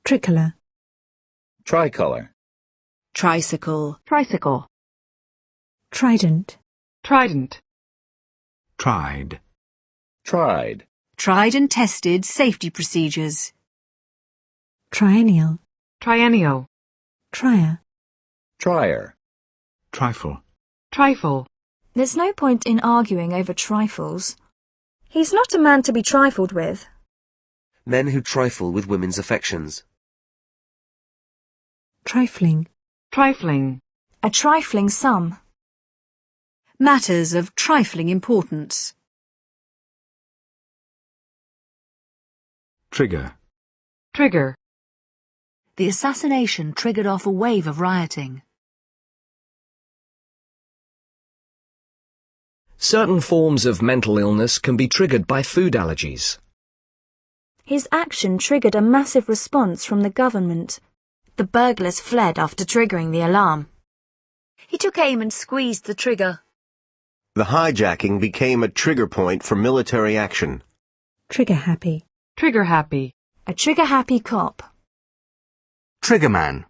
Tricolour. Tricolour. Tricycle. Tricycle. Trident. Trident. Tried. Tried. Tried and tested safety procedures. Triennial. Triennial. Trier. Trier. Trifle. Trifle. There's no point in arguing over trifles. He's not a man to be trifled with. Men who trifle with women's affections. Trifling. Trifling. A trifling sum. Matters of trifling importance. Trigger. Trigger. The assassination triggered off a wave of rioting. Certain forms of mental illness can be triggered by food allergies. His action triggered a massive response from the government. The burglars fled after triggering the alarm. He took aim and squeezed the trigger. The hijacking became a trigger point for military action. Trigger happy. Trigger happy. A trigger-happy cop. Triggerman.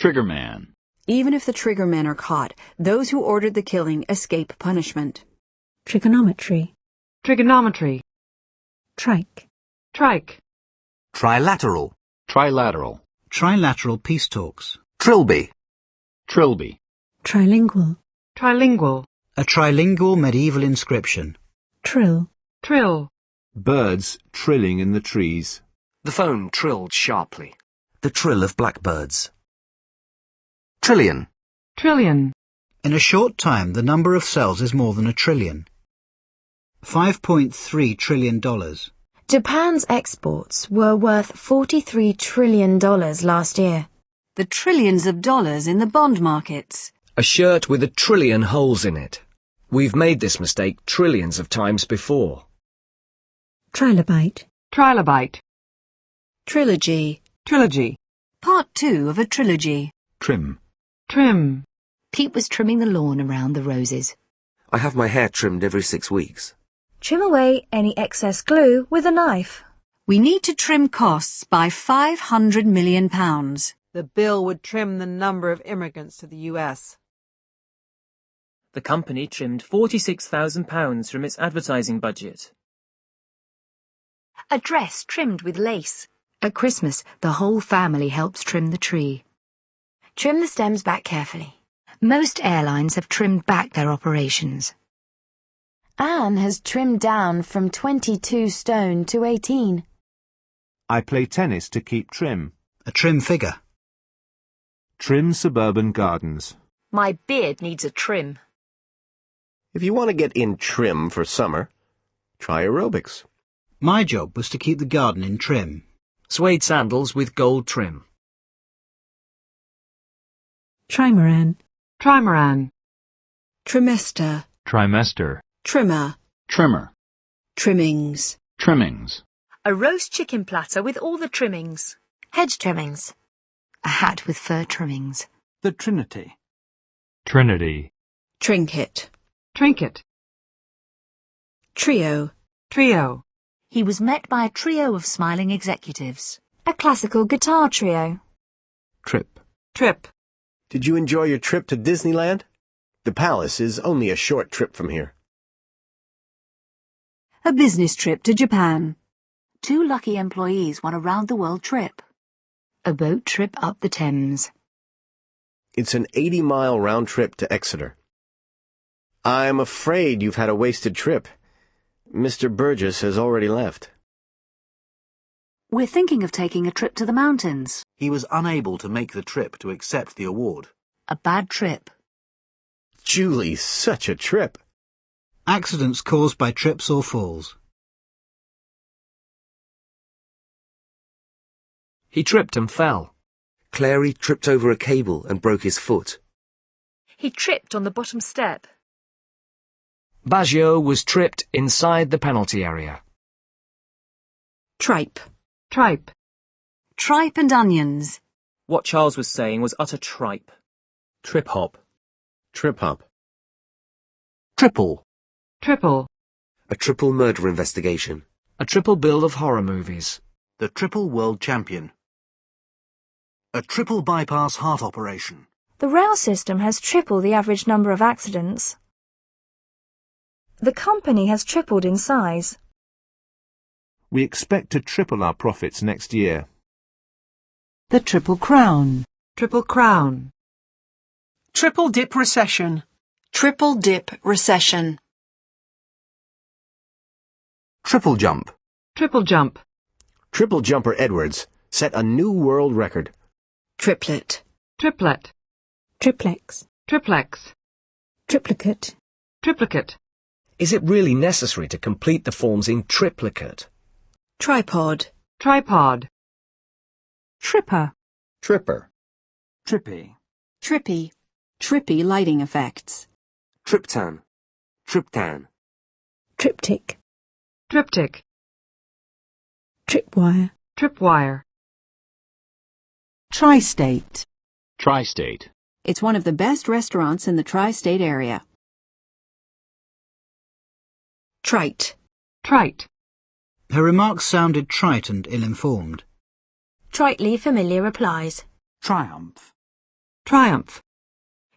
Triggerman. Even if the triggermen are caught, those who ordered the killing escape punishment. Trigonometry. Trigonometry. Trike. Trike. Trilateral. Trilateral. Trilateral peace talks. Trilby. Trilby. Trilingual. Trilingual. A trilingual medieval inscription. Trill. Trill. Birds trilling in the trees. The phone trilled sharply. The trill of blackbirds. Trillion. Trillion. In a short time, the number of cells is more than a trillion. $5.3 trillion. Japan's exports were worth $43 trillion last year. The trillions of dollars in the bond markets. A shirt with 1 trillion holes in it. We've made this mistake trillions of times before. Trilobite. Trilobite. Trilogy. Trilogy. Part 2 of a trilogy. Trim. Trim. Pete was trimming the lawn around the roses. I have my hair trimmed every 6 weeks. Trim away any excess glue with a knife. We need to trim costs by £500 million. The bill would trim the number of immigrants to the US. The company trimmed £46,000 from its advertising budget. A dress trimmed with lace. At Christmas, the whole family helps trim the tree. Trim the stems back carefully. Most airlines have trimmed back their operations. Anne has trimmed down from 22 stone to 18. I play tennis to keep trim. A trim figure. Trim suburban gardens. My beard needs a trim. If you want to get in trim for summer, try aerobics. My job was to keep the garden in trim. Suede sandals with gold trim. Trimaran. Trimaran. Trimester. Trimester. Trimmer. Trimmer. Trimmings. Trimmings. A roast chicken platter with all the trimmings. Hedge trimmings. A hat with fur trimmings. The Trinity. Trinity. Trinket. Trinket. Trio. Trio. He was met by a trio of smiling executives. A classical guitar trio. Trip. Trip. Did you enjoy your trip to Disneyland? The palace is only a short trip from here. A business trip to Japan. 2 lucky employees won a round-the-world trip. A boat trip up the Thames. It's an 80-mile round trip to Exeter. I'm afraid you've had a wasted trip. Mr. Burgess has already left. We're thinking of taking a trip to the mountains. He was unable to make the trip to accept the award. A bad trip. Julie, such a trip. Accidents caused by trips or falls. He tripped and fell. Clary tripped over a cable and broke his foot. He tripped on the bottom step. Baggio was tripped inside the penalty area. Tripe. Tripe. Tripe and onions. What Charles was saying was utter tripe. Trip-hop. Trip-hop. Triple. Triple. A triple murder investigation. A triple bill of horror movies. The triple world champion. A triple bypass heart operation. The rail system has tripled the average number of accidents. The company has tripled in size. We expect to triple our profits next year. The Triple Crown. Triple crown. Triple dip recession. Triple dip recession. Triple jump. Triple jump. Triple jumper Edwards set a new world record. Triplet. Triplet. Triplex. Triplex. Triplicate. Triplicate. Is it really necessary to complete the forms in triplicate? Tripod. Tripod. Tripper. Tripper. Trippy. Trippy. Trippy lighting effects. Triptan. Triptan. Triptych. Triptych. Tripwire. Tripwire. Tri-state. Tri-state. It's one of the best restaurants in the tri-state area. Trite. Trite. Her remarks sounded trite and ill-informed. Tritely familiar replies. Triumph. Triumph.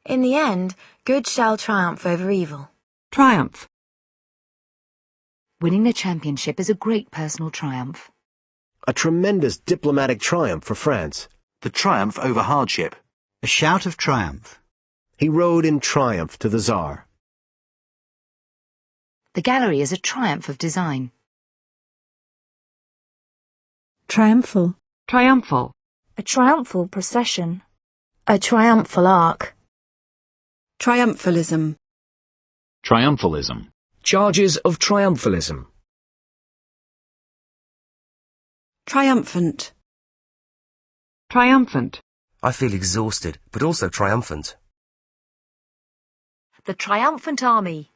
In the end, good shall triumph over evil. Triumph. Winning the championship is a great personal triumph. A tremendous diplomatic triumph for France. The triumph over hardship. A shout of triumph. He rode in triumph to the Tsar. The gallery is a triumph of design. Triumphal. Triumphal. A triumphal procession. A triumphal arc. Triumphalism. Triumphalism. Charges of triumphalism. Triumphant. Triumphant. I feel exhausted, but also triumphant. The triumphant army.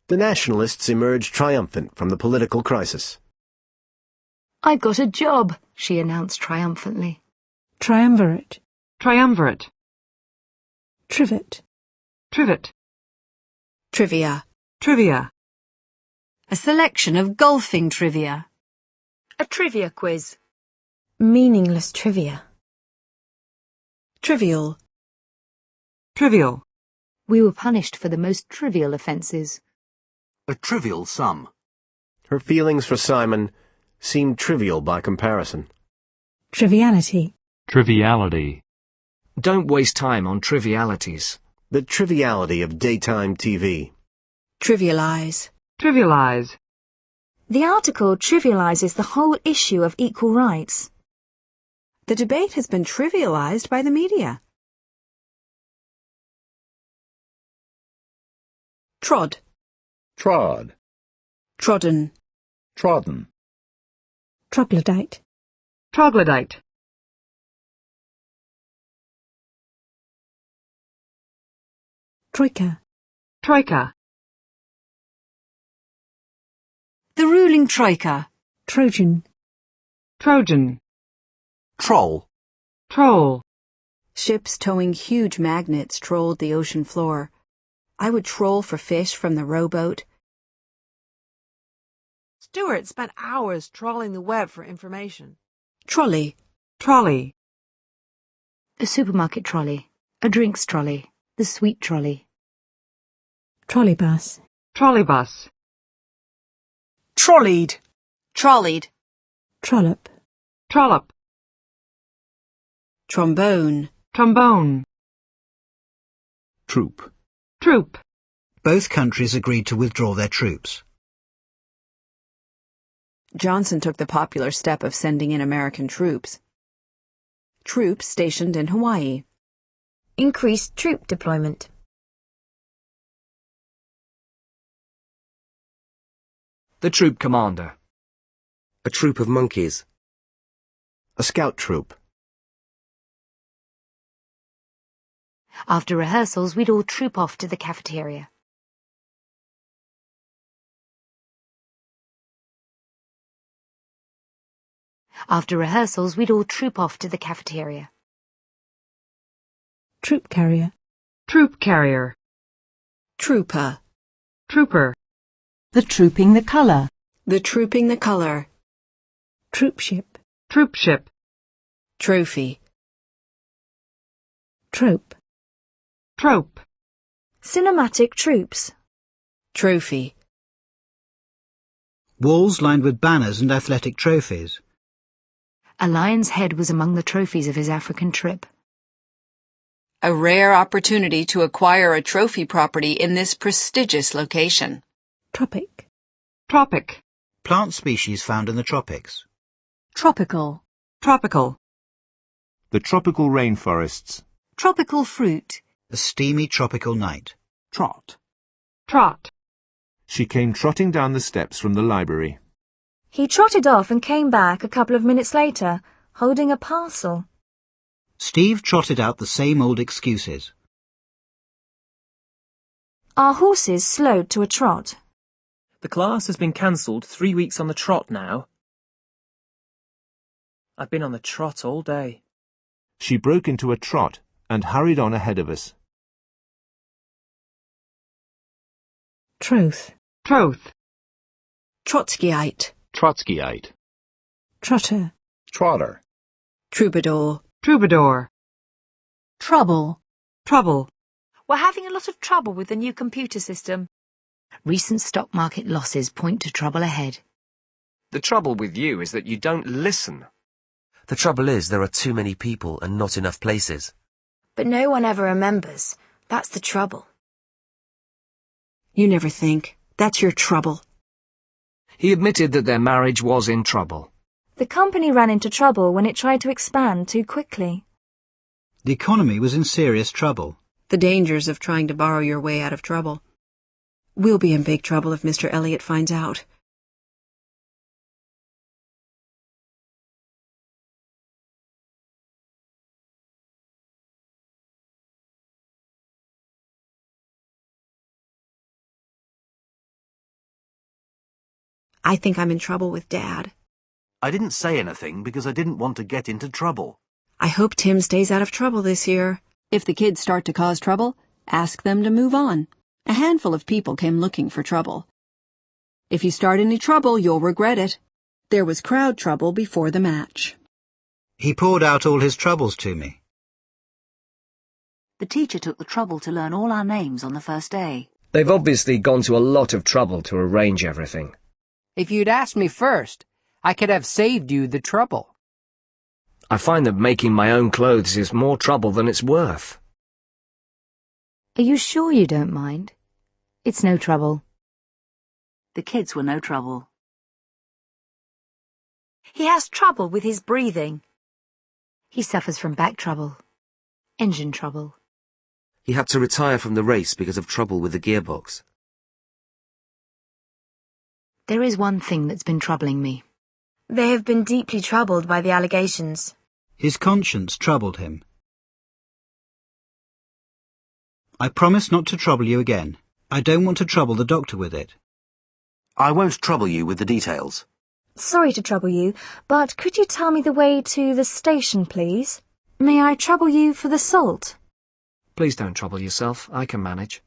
The nationalists emerged triumphant from the political crisis. I've got a job, she announced triumphantly. Triumvirate. Triumvirate. Trivet. Trivet. Trivia. Trivia. A selection of golfing trivia. A trivia quiz. Meaningless trivia. Trivial. Trivial. We were punished for the most trivial offences. A trivial sum. Her feelings for Simon seemed trivial by comparison. Triviality. Triviality. Don't waste time on trivialities. The triviality of daytime TV. Trivialize. Trivialize. The article trivializes the whole issue of equal rights. The debate has been trivialized by the media. Trod. Trod. Trodden. Trodden. Troglodyte. Troglodyte. Troika. Troika. The ruling troika. Trojan. Trojan. Troll. Troll. Ships towing huge magnets trolled the ocean floor. I would troll for fish from the rowboat. Stuart spent hours trawling the web for information. Trolley. Trolley. A supermarket trolley. A drinks trolley. The sweet trolley. Trolleybus. Trolleybus. Trolleyed. Trolleyed. Trollop. Trollop. Trombone. Trombone. Troop. Troop. Both countries agreed to withdraw their troops. Johnson took the popular step of sending in American troops. Troops stationed in Hawaii. Increased troop deployment. The troop commander. A troop of monkeys. A scout troop. After rehearsals, we'd all troop off to the cafeteria. After rehearsals, we'd all troop off to the cafeteria. Troop carrier. Troop carrier. Trooper. Trooper. The trooping the colour. The trooping the colour. Troop ship. Troopship. Trophy. Trope. Trope. Cinematic troops. Trophy. Walls lined with banners and athletic trophies. A lion's head was among the trophies of his African trip. A rare opportunity to acquire a trophy property in this prestigious location. Tropic. Tropic. Plant species found in the tropics. Tropical. Tropical. The tropical rainforests. Tropical fruit. A steamy tropical night. Trot. Trot. She came trotting down the steps from the library. He trotted off and came back a couple of minutes later, holding a parcel. Steve trotted out the same old excuses. Our horses slowed to a trot. The class has been cancelled 3 weeks on the trot now. I've been on the trot all day. She broke into a trot and hurried on ahead of us. Troth. Troth. Trotskyite. Trotskyite. Trotter. Trotter. Troubadour. Troubadour. Trouble. Trouble. We're having a lot of trouble with the new computer system. Recent stock market losses point to trouble ahead. The trouble with you is that you don't listen. The trouble is there are too many people and not enough places. But no one ever remembers. That's the trouble. You never think. That's your trouble. He admitted that their marriage was in trouble. The company ran into trouble when it tried to expand too quickly. The economy was in serious trouble. The dangers of trying to borrow your way out of trouble. We'll be in big trouble if Mr. Elliot finds out. I think I'm in trouble with Dad. I didn't say anything because I didn't want to get into trouble. I hope Tim stays out of trouble this year. If the kids start to cause trouble, ask them to move on. A handful of people came looking for trouble. If you start any trouble, you'll regret it. There was crowd trouble before the match. He poured out all his troubles to me. The teacher took the trouble to learn all our names on the first day. They've obviously gone to a lot of trouble to arrange everything. If you'd asked me first, I could have saved you the trouble. I find that making my own clothes is more trouble than it's worth. Are you sure you don't mind? It's no trouble. The kids were no trouble. He has trouble with his breathing. He suffers from back trouble, engine trouble. He had to retire from the race because of trouble with the gearbox. There is one thing that's been troubling me. They have been deeply troubled by the allegations. His conscience troubled him. I promise not to trouble you again. I don't want to trouble the doctor with it. I won't trouble you with the details. Sorry to trouble you, but could you tell me the way to the station, please? May I trouble you for the salt? Please don't trouble yourself. I can manage.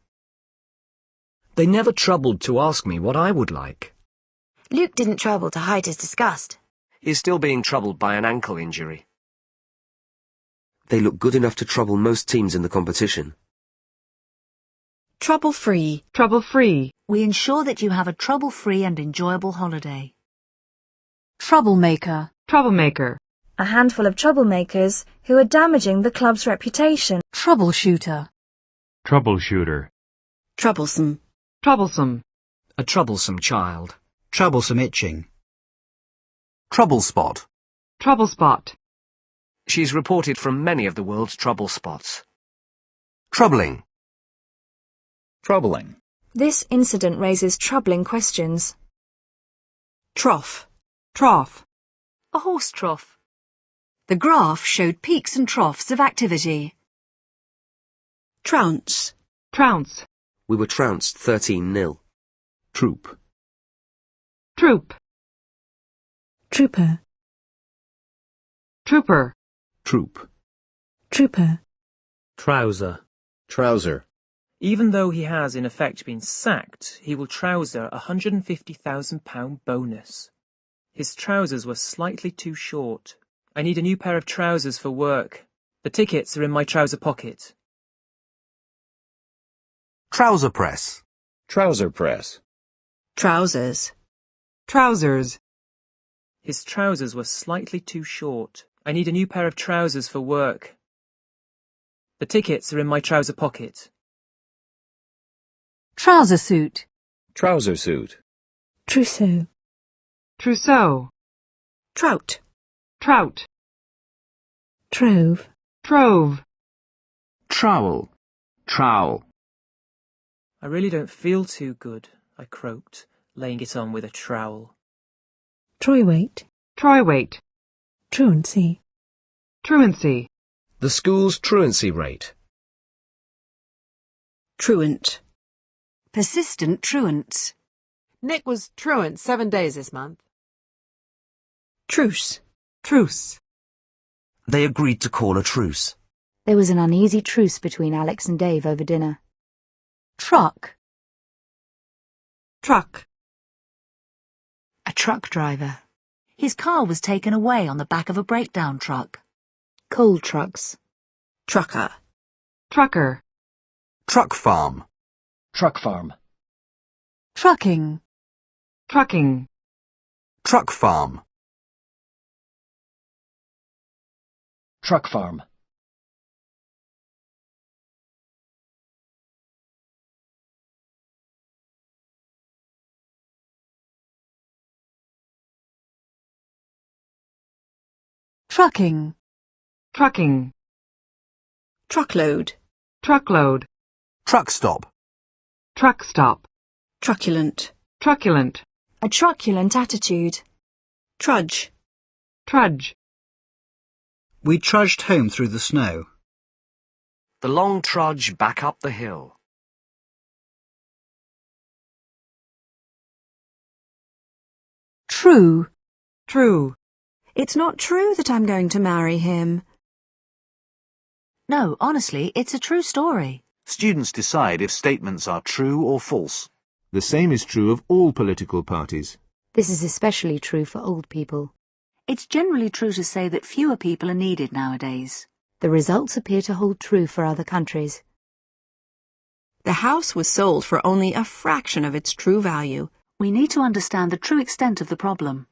They never troubled to ask me what I would like. Luke didn't trouble to hide his disgust. He's still being troubled by an ankle injury. They look good enough to trouble most teams in the competition. Trouble-free. Trouble-free. We ensure that you have a trouble-free and enjoyable holiday. Troublemaker. Troublemaker. A handful of troublemakers who are damaging the club's reputation. Troubleshooter. Troubleshooter. Troublesome. Troublesome. A troublesome child. Troublesome itching. Trouble spot. Trouble spot. She's reported from many of the world's trouble spots. Troubling. Troubling. This incident raises troubling questions. Trough. Trough. A horse trough. The graph showed peaks and troughs of activity. Trounce. Trounce. We were trounced 13-0. Troop. Troop. Trooper. Trooper. Troop. Trooper. Trouser. Trouser. Even though he has in effect been sacked, he will trouser a £150,000 bonus. His trousers were slightly too short. I need a new pair of trousers for work. The tickets are in my trouser pocket. Trouser press. Trouser press. Trousers. Trousers. His trousers were slightly too short. I need a new pair of trousers for work. The tickets are in my trouser pocket. Trouser suit. Trouser suit. Trousseau. Trousseau. Trout. Trout. Trove. Trove. Trowel. Trowel. I really don't feel too good, I croaked, laying it on with a trowel. Troy-weight. Troy-weight. Truancy. Truancy. The school's truancy rate. Truant. Persistent truants. Nick was truant 7 days this month. Truce. Truce. They agreed to call a truce. There was an uneasy truce between Alex and Dave over dinner. Truck. Truck. A truck driver. His car was taken away on the back of a breakdown truck. Coal trucks. Trucker. Trucker. Truck farm. Truck farm. Trucking. Trucking. Truck farm. Truck farm. Trucking. Trucking. Truckload. Truckload. Truck stop. Truck stop. Truculent. Truculent. A truculent attitude. Trudge. Trudge. We trudged home through the snow. The long trudge back up the hill. True. True. It's not true that I'm going to marry him. No, honestly, it's a true story. Students decide if statements are true or false. The same is true of all political parties. This is especially true for old people. It's generally true to say that fewer people are needed nowadays. The results appear to hold true for other countries. The house was sold for only a fraction of its true value. We need to understand the true extent of the problem.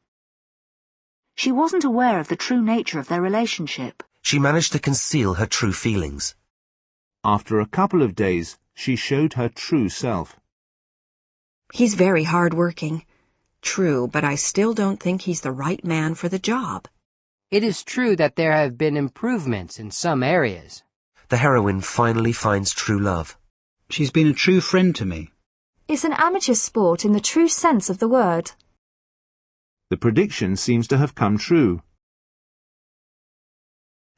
She wasn't aware of the true nature of their relationship. She managed to conceal her true feelings. After a couple of days, she showed her true self. He's very hard-working. True, but I still don't think he's the right man for the job. It is true that there have been improvements in some areas. The heroine finally finds true love. She's been a true friend to me. It's an amateur sport in the true sense of the word. The prediction seems to have come true.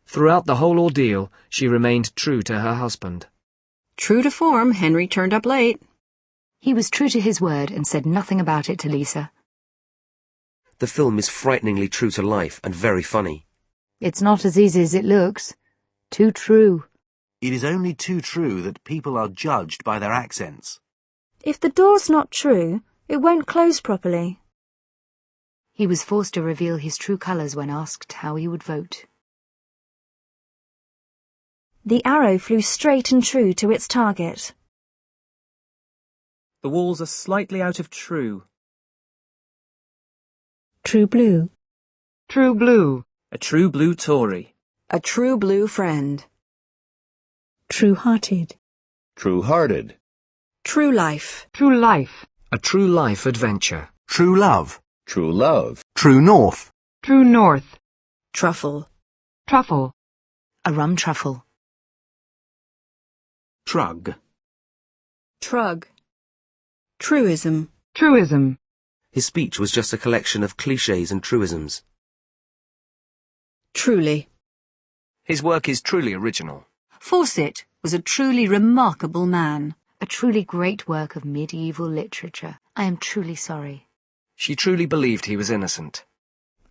Throughout the whole ordeal, she remained true to her husband. True to form, Henry turned up late. He was true to his word and said nothing about it to Lisa. The film is frighteningly true to life and very funny. It's not as easy as it looks. Too true. It is only too true that people are judged by their accents. If the door's not true, it won't close properly. He was forced to reveal his true colours when asked how he would vote. The arrow flew straight and true to its target. The walls are slightly out of true. True blue. True blue. A true blue Tory. A true blue friend. True-hearted. True-hearted. True life. True life. A true life adventure. True love. True love. True north. True north. Truffle. Truffle. A rum truffle. Trug. Trug. Truism. Truism. His speech was just a collection of clichés and truisms. Truly. His work is truly original. Fawcett was a truly remarkable man. A truly great work of medieval literature. I am truly sorry. She truly believed he was innocent.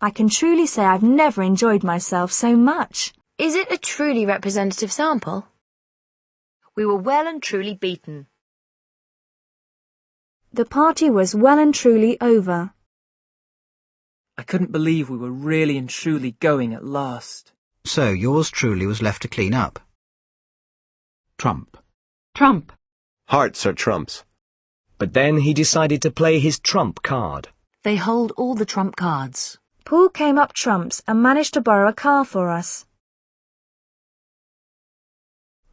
I can truly say I've never enjoyed myself so much. Is it a truly representative sample? We were well and truly beaten. The party was well and truly over. I couldn't believe we were really and truly going at last. So yours truly was left to clean up. Trump. Trump. Hearts are trumps. But then he decided to play his trump card. They hold all the trump cards. Paul came up trumps and managed to borrow a car for us.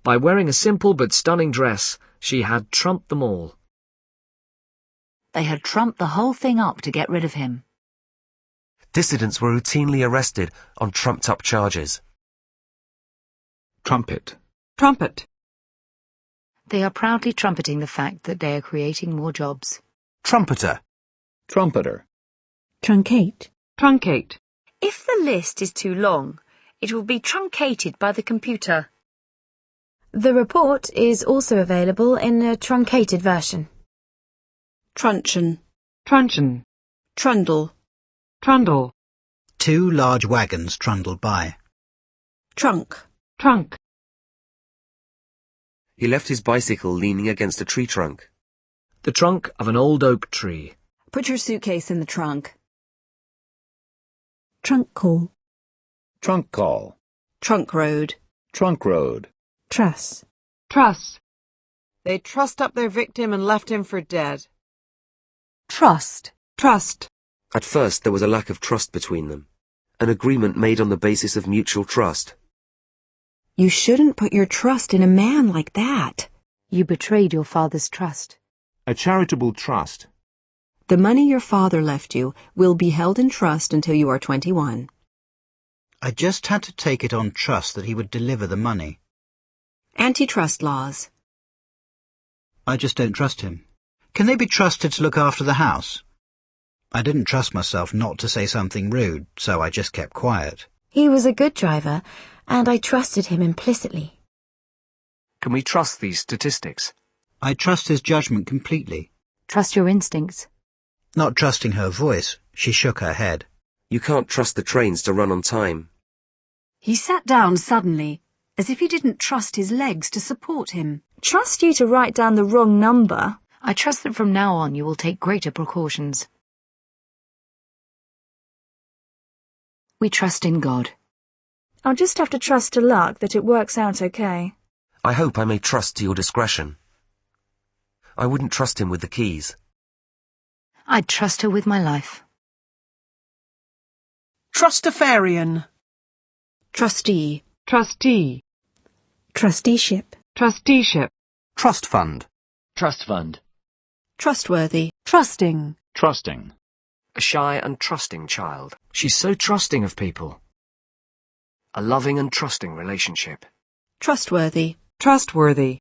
By wearing a simple but stunning dress, she had trumped them all. They had trumped the whole thing up to get rid of him. Dissidents were routinely arrested on trumped-up charges. Trumpet. Trumpet. They are proudly trumpeting the fact that they are creating more jobs. Trumpeter. Trumpeter. Truncate. Truncate. If the list is too long, it will be truncated by the computer. The report is also available in a truncated version. Truncheon. Truncheon. Trundle. Trundle. 2 large wagons trundled by. Trunk. Trunk. He left his bicycle leaning against a tree trunk. The trunk of an old oak tree. Put your suitcase in the trunk. Trunk call. Trunk call. Trunk road. Trunk road. Truss. Truss. They trussed up their victim and left him for dead. Trust. Trust. At first there was a lack of trust between them. An agreement made on the basis of mutual trust. You shouldn't put your trust in a man like that. You betrayed your father's trust. A charitable trust. The money your father left you will be held in trust until you are 21. I just had to take it on trust that he would deliver the money. Antitrust laws. I just don't trust him. Can they be trusted to look after the house? I didn't trust myself not to say something rude, so I just kept quiet. He was a good driver, and I trusted him implicitly. Can we trust these statistics? I trust his judgment completely. Trust your instincts. Not trusting her voice, she shook her head. You can't trust the trains to run on time. He sat down suddenly, as if he didn't trust his legs to support him. Trust you to write down the wrong number. I trust that from now on you will take greater precautions. We trust in God. I'll just have to trust to luck that it works out okay. I hope I may trust to your discretion. I wouldn't trust him with the keys. I'd trust her with my life. Trustafarian. Trustee. Trustee. Trusteeship. Trusteeship. Trust fund. Trust fund. Trustworthy. Trusting. Trusting. A shy and trusting child. She's so trusting of people. A loving and trusting relationship. Trustworthy. Trustworthy.